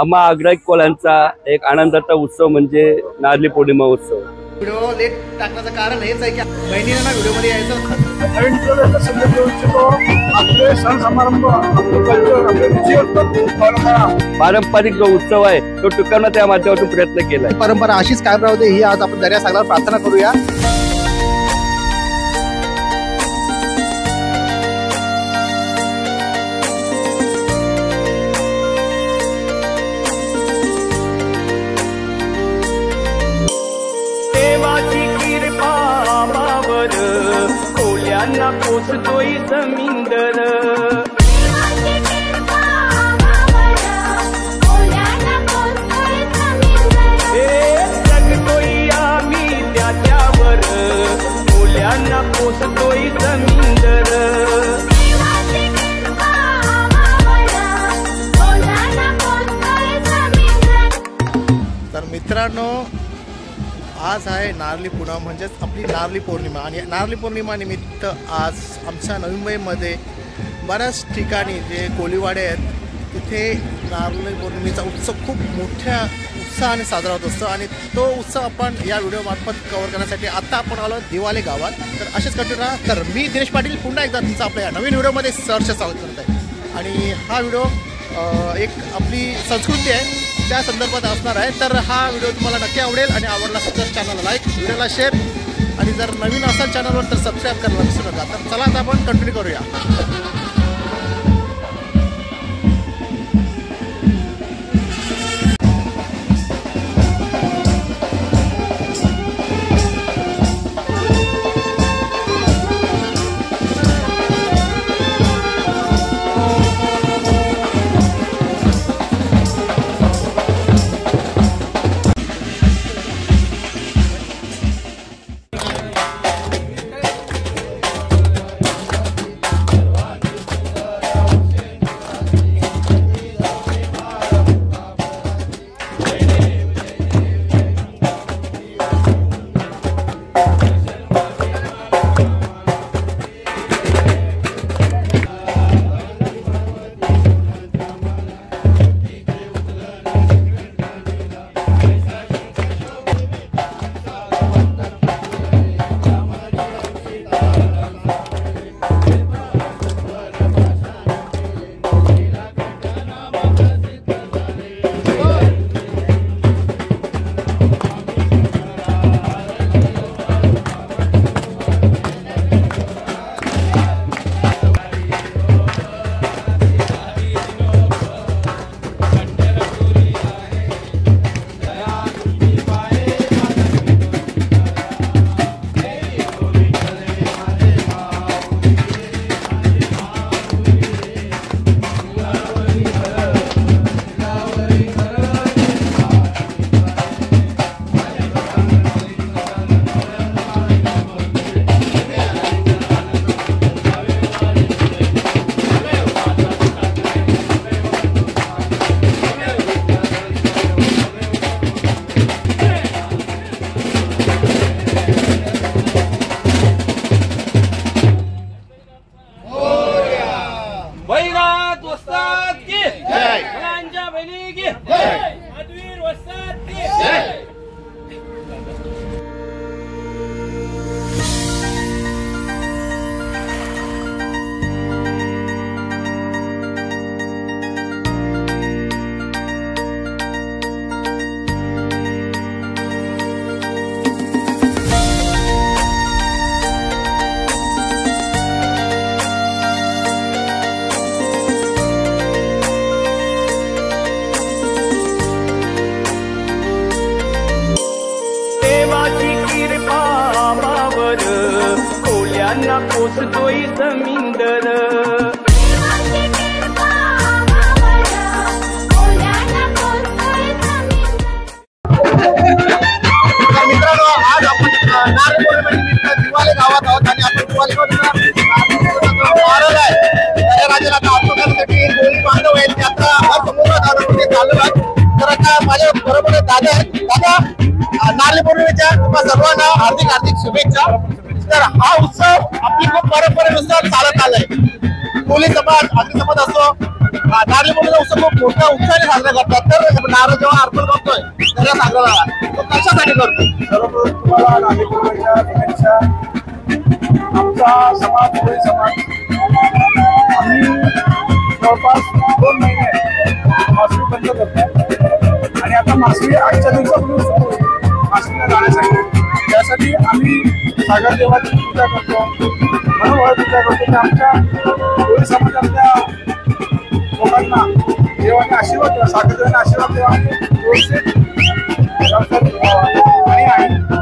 आम्हा आग्रहिक कोल्यांचा एक आनंदाचा उत्सव म्हणजे नारळी पौर्णिमा उत्सव। व्हिडिओ लेट टाकण्याचं कारण हेच आहे की बहिणींना व्हिडिओमध्ये यायचं आपले सण समारंभ आपले कल्चर आपले रुची असतात। पारंपरिक जो उत्सव आहे तो टिकवण्याचा त्या माध्यमातून प्रयत्न केलाय। परंपरा अशीच कायम राहू दे ही आज आपण दर्यासागरावर प्रार्थना करूया। कोल्यांना पोचतोय जमीनदर जगतोय आम्ही त्याच्यावर कोल्यांना पोचतोय जमीनदर। तर मित्रांनो आज आहे नारळी पौर्णिमा म्हणजेच आपली नारळी पौर्णिमा आणि नारळी पौर्णिमा निमित्त आज आमच्या नवी मुंबईमध्ये बऱ्याच ठिकाणी जे कोळीवाडे आहेत तिथे नारळी पौर्णिमेचा उत्सव खूप मोठ्या उत्साहाने साजरा होत असतो आणि तो उत्सव आपण या व्हिडिओमार्फत कव्हर करण्यासाठी आता आपण आलो दिवाले गावात। तर असेच कंटिन्यू राहा। तर मी दिनेश पाटील पुन्हा एकदा तुमचं आपल्या या नवीन व्हिडिओमध्ये सहर्ष स्वागत करत आहे आणि हा व्हिडिओ एक आपली संस्कृती आहे त्या संदर्भात असणार आहे। तर हा व्हिडिओ तुम्हाला नक्की आवडेल आणि आवडला असेल तर चॅनलला लाईक, व्हिडिओला शेअर आणि जर नवीन असाल चॅनलवर तर सबस्क्राईब करायला विसरू नका। तर चला आता आपण कंटिन्यू करूया। कोल्यांना पोचतोय जमीनदर मित्रांनो आज आपण नारळी पौर्णिमेनिमित्त दिवाले गावात आहोत आणि आपण दिवाले राजाला आत्मकासाठी कोळी बांधव आहेत त्याचा समुद्र चालू आहे। तर आता माझ्या बरोबर दादा आहेत। दादा नारळी पौर्णिमेच्या तुम्हा सर्वांना हार्दिक हार्दिक शुभेच्छा। तर हा उत्सव आपली खूप परंपरेनुसार चालत आलाय। कोळी समाज, आदिवासी समाज असो नारळी पौर्णिमेचा उत्सव खूप मोठ्या उत्साहाने साजरा करतात. तर नारळ जेव्हा अर्पण करतोय त्याला साजरा तो कशासाठी करतो? सर्वप्रथम तुम्हाला नारळी पौर्णिमेच्या शुभेच्छा. आमचा समाज कोळी समाज आम्ही जवळपास 2 महिने मासळी बंद करतो आणि आता मासळी आजच्या दिवसापासून सुरू होईल मासळीला जाण्यासाठी. त्यासाठी आम्ही सागर देवाची पूजा करतो, मनोभाव पूजा करतो की आमच्या कोळी समाजातल्या लोकांना देवाने आशीर्वाद द्यावा, सागर देवाने आशीर्वाद द्यावा आणि व्यवस्थित आणि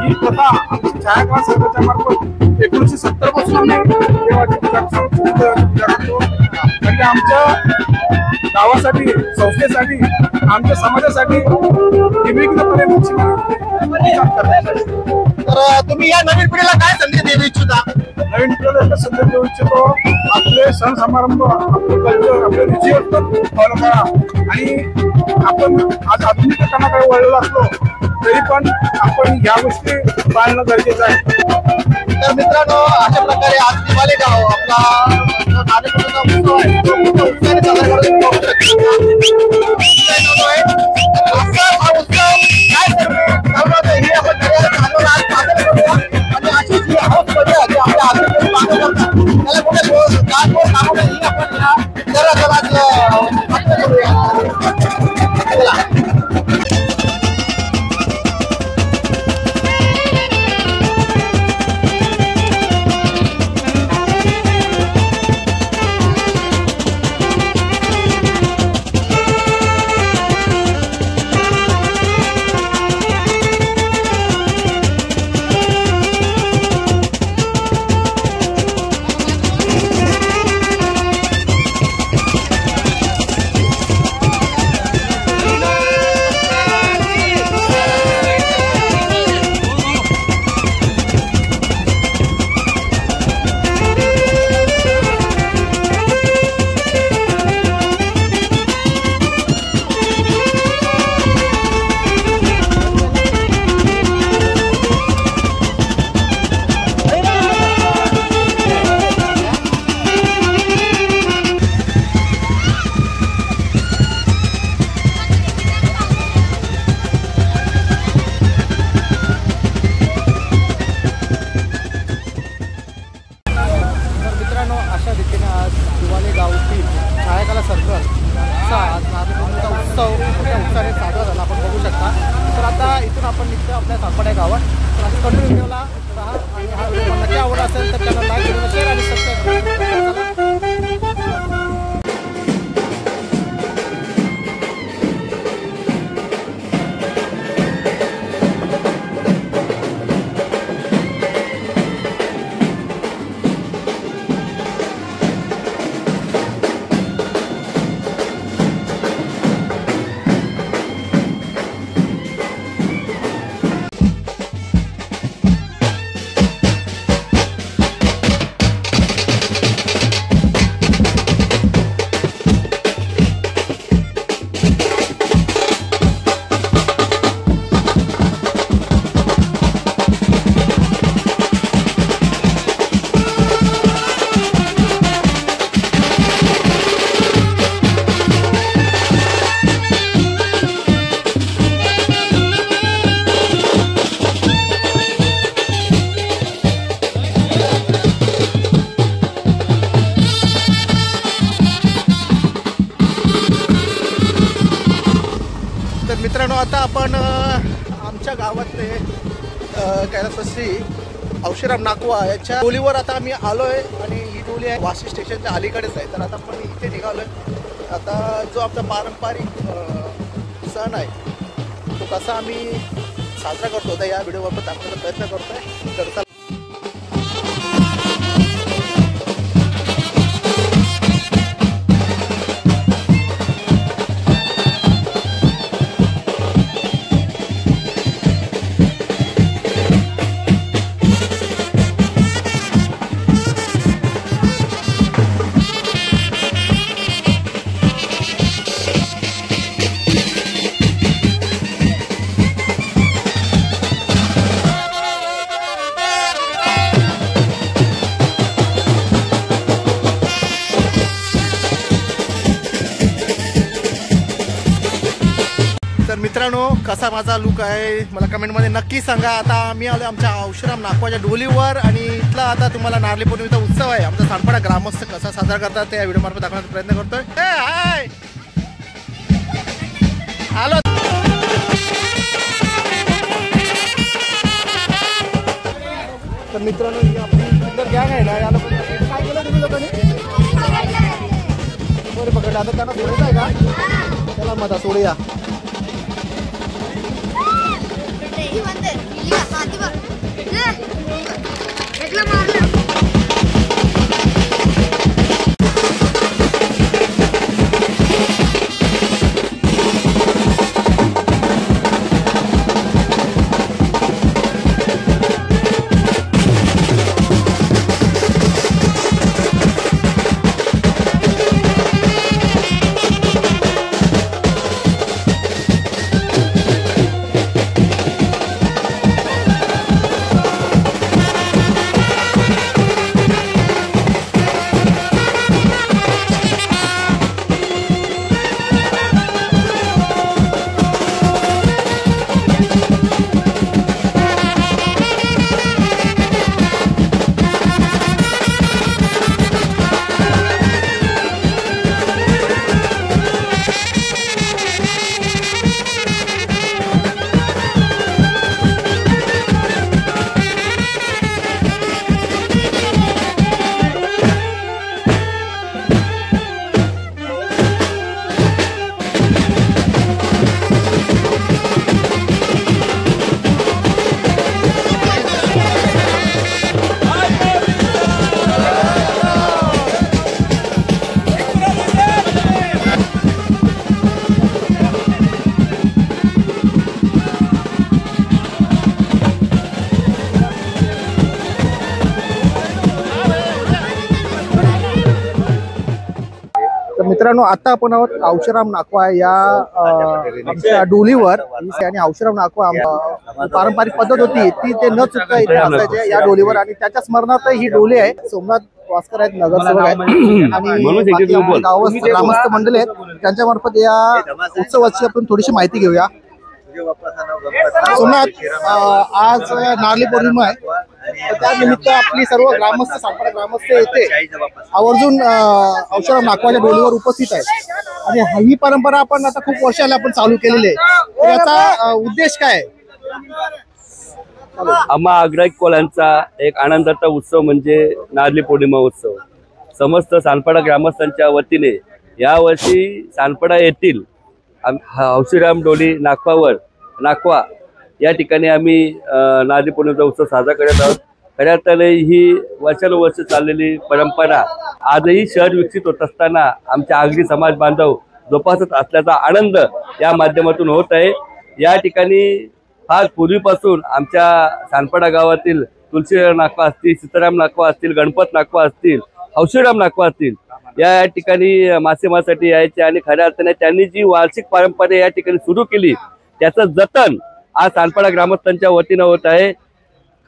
ही प्रथा आमची छायाकला संघाच्या मार्फत 1970 पासून आम्ही देवाची पूजा करतो. म्हणजे आमच्या गावासाठी, संस्थेसाठी, आमच्या समाजासाठी निर्विघ्नपणे तर तुम्ही या नवीन पिढीला काय संदेश देऊ इच्छिता? नवीन पिढीला एकच संदेश देऊ इच्छितो, आपले सण समारंभ, आपले कल्चर, आपले रुची फॉलो करा. आणि आपण आज आधुनिकताकडे वळलेलो असलो तरी पण आपण या गोष्टी पाळणं गरजेचं आहे. तर मित्रांनो, अशा प्रकारे आज दिवाळी गाव आपला नारळी पौर्णिमेचा उत्सव आहे तो खूप उत्साहाने साजरा करतो. हा उत्सव काय करतो हे आपण आणि अशी जी हाऊस मध्ये आहे आपल्या आजूबाजूला मागं करतात त्याला कुठे गाठोड सांगून ही आपण या जरा करूया. आपण निघतो आपल्या सापड्या गावात. तर असं कंटिन्यू व्हिडिओला राहा आणि हा व्हिडिओ नक्की आवडला असेल तर त्याला लाईक करून शेअर आणि सबस्क्राईब मित्रांनो, आता आपण आमच्या गावातले कैलासवासी औशीराम नाकवा याच्या टोलीवर आता आम्ही आलो आहे आणि ही टोली आहे वाशी स्टेशनच्या अलीकडेच आहे. तर आता आपण इथे निघालो आहे. आता जो आपला पारंपरिक सण आहे तो कसा आम्ही साजरा करतो होता या व्हिडिओवर दाखवण्याचा प्रयत्न करतो आहे. तर मित्रांनो, कसा माझा लुक आहे मला कमेंटमध्ये नक्की सांगा. आता आम्ही आलो आमच्या औषराम नाकवाच्या डोलीवर आणि इथला आता तुम्हाला नारळी पौर्णिमेचा उत्सव आहे. आमचा सानपाडा ग्रामस्थ कसा साजरा करतात ते या व्हिडिओमार्फत दाखवण्याचा प्रयत्न करतोय. हाय आलो. तर मित्रांनो, ही आपली सुंदर गँग आहे ना, याला काय केलं तुम्ही लोकांनी? बरं पकडलं. आता त्यांना सोडायचं आहे का? त्याला मधा सोडूया. मित्रांनो, आता आपण आहोत औषराम नाकवा या आमच्या डोलीवर. आणि औषराम नाकवा पारंपरिक पद्धत होती ती ते न चुकता इथे असायचे या डोलीवर. आणि त्याच्या स्मरणार्थ ही डोली आहे. सोमनाथ वास्कर आहेत, नगरसेवक आहेत आणि गावस्थ ग्रामस्थ मंडळी आहेत. त्यांच्या मार्फत या उत्सवाची आपण थोडीशी माहिती घेऊया. सोमनाथ, आज नारळी पौर्णिमा आहे, त्यानिमित्त आपली सर्व ग्रामस्थ सानपाडा ग्रामस्थ येथे आवर्जून औषराम नाकवाच्या डोलीवर उपस्थित आहे. आणि ही परंपरा आपण आता खूप वर्षाला आपण चालू केलेली आहे. तर याचा उद्देश काय आहे? आम्हा आग्राईक कोळ्यांचा एक आनंदाचा उत्सव म्हणजे नारळी पौर्णिमा उत्सव. समस्त सानपाडा ग्रामस्थांच्या वतीने यावर्षी सानपाडा येथील औषराम डोली नाकवा या ठिकाणी आम्ही नारळी पौर्णिमेचा उत्सव साजरा करत आहोत. खऱ्या अर्थाने ही वर्षानुवर्ष चाललेली परंपरा आजही शहर विकसित होत असताना आमच्या आगरी समाज बांधव जोपासत असल्याचा आनंद या माध्यमातून होत आहे. या ठिकाणी फार पूर्वीपासून आमच्या सानपाडा गावातील तुलसीराम नाकवा असतील, सीताराम नाकवा असतील, गणपत नाकवा असतील, औषराम नाकवा असतील, या ठिकाणी मासेमारीसाठी यायचे. आणि खऱ्या अर्थाने त्यांनी जी वार्षिक परंपरा या ठिकाणी सुरू केली त्याचं जतन आज सानपाडा ग्रामस्थांच्या वतीनं होत आहे.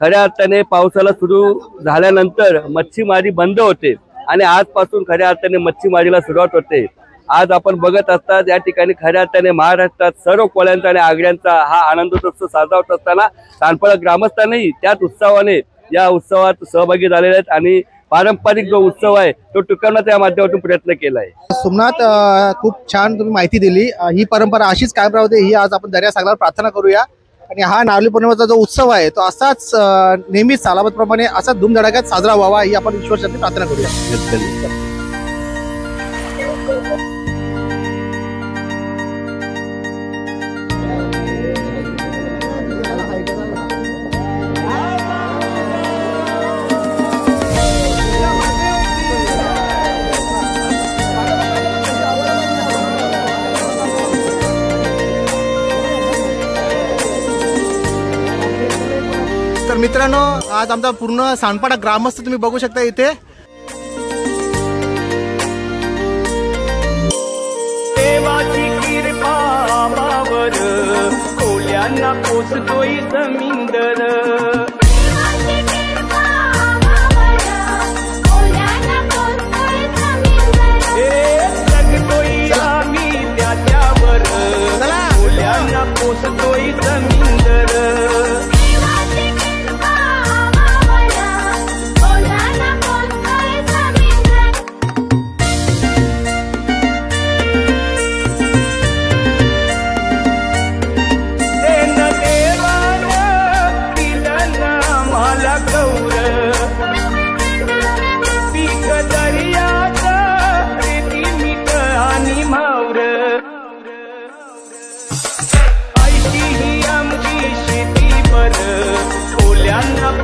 खऱ्या अर्थाने पावसाला सुरू झाल्यानंतर मच्छीमारी बंद होते आणि आजपासून खऱ्या अर्थाने मच्छीमारीला सुरुवात होते. आज आपण बघत असतात या ठिकाणी खऱ्या अर्थाने महाराष्ट्रात सर्व कोळ्यांचा आणि आगऱ्यांचा हा आनंदोत्सव साजरा होत असताना सानपाडा ग्रामस्थांनी त्याच उत्सवाने या उत्सवात सहभागी झालेले आहेत आणि पारंपरिक जो उत्सव आहे तो टिकवण्याचा या माध्यमातून प्रयत्न केला आहे. सोमनाथ, खूप छान तुम्ही माहिती दिली. ही परंपरा अशीच कायम राहू दे ही आज आपण दर्या सागरावर प्रार्थना करूया. आणि हा नारळी पौर्णिमेचा जो उत्सव आहे तो असाच नेहमीच सालाबतप्रमाणे असाच धूमधडाक्यात साजरा व्हावा ही आपण ईश्वराची प्रार्थना करूया. तर मित्रांनो, आज आमचा पूर्ण सानपाडा ग्रामस्थ तुम्ही बघू शकता इथे. देवाची कृपा आम्हावर, कोल्यांना पोचतोय समिंदर. जगतोय आम्ही त्याच्यावर, कोल्यांना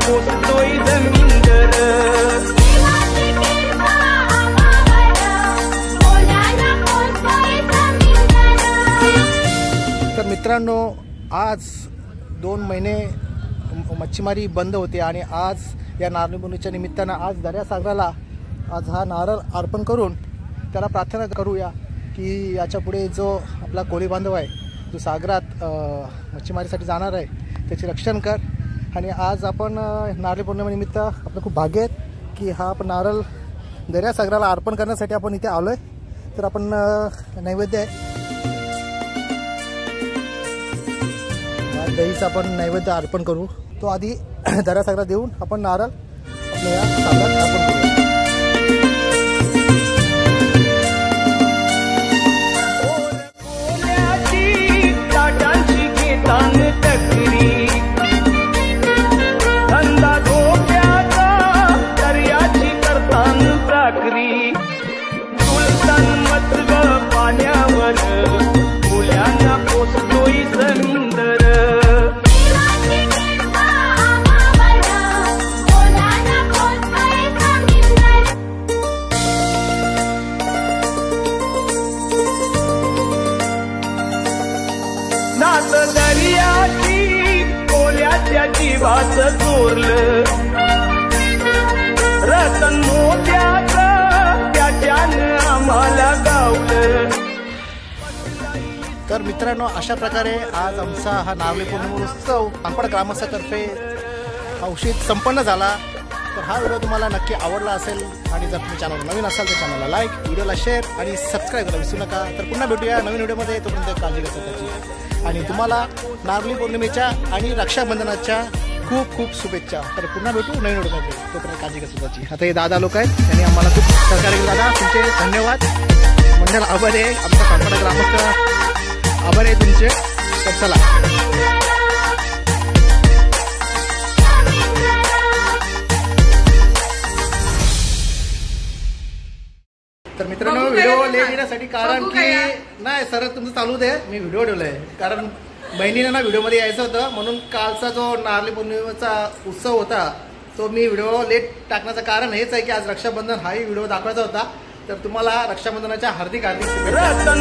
पोसतोय समिंदर पोसतोय जमीनदर तर मित्रांनो, आज 2 महिने मच्छीमारी बंद होते आणि आज या नारळी पौर्णिमेच्या निमित्तानं आज दर्यासागराला आज हा नारळ अर्पण करून त्याला प्रार्थना करूया की याच्या पुढे जो आपला कोळी बांधव आहे, जो सागरात मच्छीमारीसाठी जाणार आहे, त्याचे रक्षण कर. आणि आज आपण नारळी पौर्णिमेनिमित्त आपलं खूप भाग्य आहे की हा आपण नारळ दर्यासागराला अर्पण करण्यासाठी आपण इथे आलो आहे. तर आपण नैवेद्य आहे, दहीचं आपण नैवेद्य अर्पण करू. तो आधी दर्यासागरात देऊन आपण नारळ आपल्या या सागरात अर्पण करू. पाण्यावर मुलांना पोसतोय समिंदर नाच दर्याची कोल्याच्या जीवाच चोरलं रतन मोत्याचं त्याच्यानं आम्हाला गावलं. तर मित्रांनो, अशा प्रकारे आज आमचा हा नारळी पौर्णिमा उत्सव सानपाडा ग्रामस्थातर्फे औषध संपन्न झाला. तर हा व्हिडिओ तुम्हाला नक्की आवडला असेल आणि जर तुम्ही चॅनल नवीन असाल तर चॅनलला लाईक, व्हिडिओला शेअर आणि सबस्क्राईब करायला विसरू नका. तर पुन्हा भेटूया नवीन व्हिडिओमध्ये. तोपर्यंत काळजी घ्या स्वतःची आणि तुम्हाला नारळी पौर्णिमेच्या आणि रक्षाबंधनाच्या खूप खूप शुभेच्छा. तर पुन्हा भेटू नवीन व्हिडिओमध्ये. तोपर्यंत काळजी घ्या स्वतःची. आता हे दादा लोक आहेत, त्यांनी आम्हाला खूप सहकार्य केलं. दादा तुमचे धन्यवाद. मंडळ आभार आहे, आमचा सानपाडा ग्रामस्थ आभार आहे तुमचे. तर चला, तर मित्रांनो, व्हिडिओ लेट येण्यासाठी कारण की नाही सर तुमचं चालू दे, मी व्हिडिओ ठेवलाय कारण बहिणीने ना व्हिडिओमध्ये यायचं होतं म्हणून. कालचा जो नारळी पौर्णिमेचा उत्सव होता तो मी व्हिडिओ लेट टाकण्याचं कारण हेच आहे की आज रक्षाबंधन हाही व्हिडिओ दाखवायचा होता. तर तुम्हाला रक्षाबंधनाच्या हार्दिक शुभेच्छा.